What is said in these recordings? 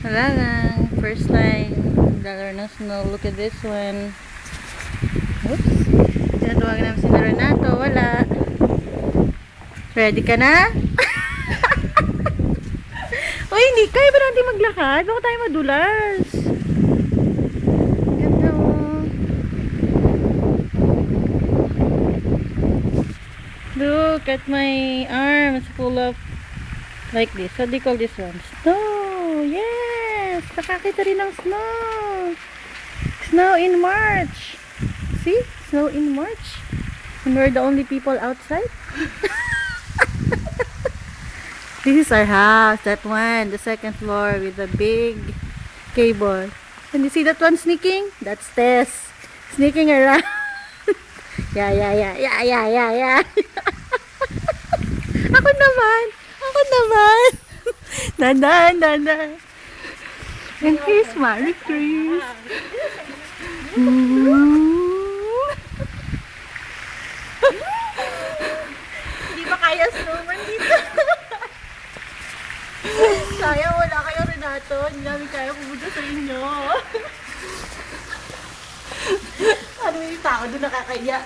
Wala lang. First time. Dollar ng snow. Look at this one. Oops. Tinatawagan namin si Renato. Wala. Ready ka na? Uy, hindi. Kaya ba natin maglakad? Baka tayo madulas. Ganda oh. Look at my arms full of like this. What do you call this one? Snow! Yes! Nakakita rin ng snow! Snow in March! See? Snow in March? And we're the only people outside? This is our house. That one. The second floor with a big cable. And you see that one sneaking? That's Tess. Sneaking around. Yeah. Ako naman. Dandan. And here's Marie Chris. Hindi ba kaya snowman dito? Kaya wala kayo Renato. Hindi namin kaya pumunta sa inyo. Ano yung tao doon nakakaya?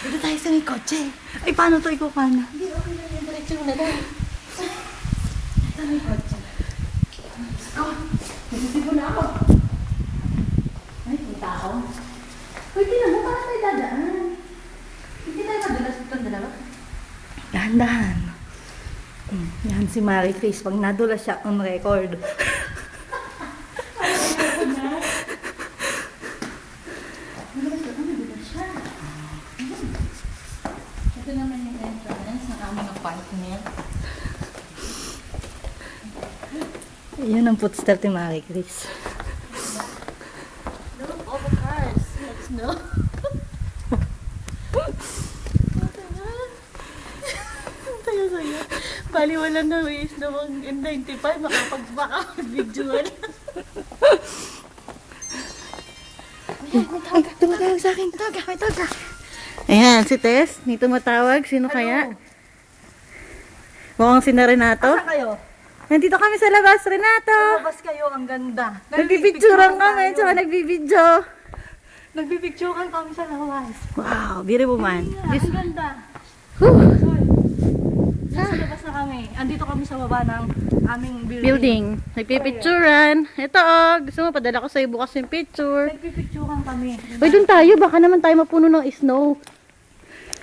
Dito tayo sa may kotse. Ay, paano to ikukuha na? Hindi, okay lang yung diretsyon na lang. Sa may kotse. Let's go. Nagsisibo na ako. Ay, may tao. Uy, tinan mo, paano tayo dadaan? Hindi tayo madulas itong dalawa. Dahan-dahan. Yan si Marie Chris. Pag nadulas siya on record. Ito naman yung entrance ng aming apartment. Yan ang footstep ni Marie Chris. Look, all the cars. Let's know. Saya. Bali wala na ways na mag N95 makapag-video lang. Tumatawag sa akin. Tawag. Ayan, si Tess. May tumatawag. Sino kaya? Mukhang si Renato. Asa kayo? Nandito kami sa labas, Renato. Labas kayo, ang ganda. Nagbibidyoran kami, tsaka nagbibidyo. Nagbibidyoran kami sa labas. Wow, beautiful man. Ang ganda. Whew, Nasa labas na kami. Andito kami sa baba ng aming building. Nagpipicturan. Ito oh, gusto mo padala ko sa'yo bukas yung picture. Nagpipicturan kami. Uy, dun tayo. Baka naman tayo mapuno ng snow.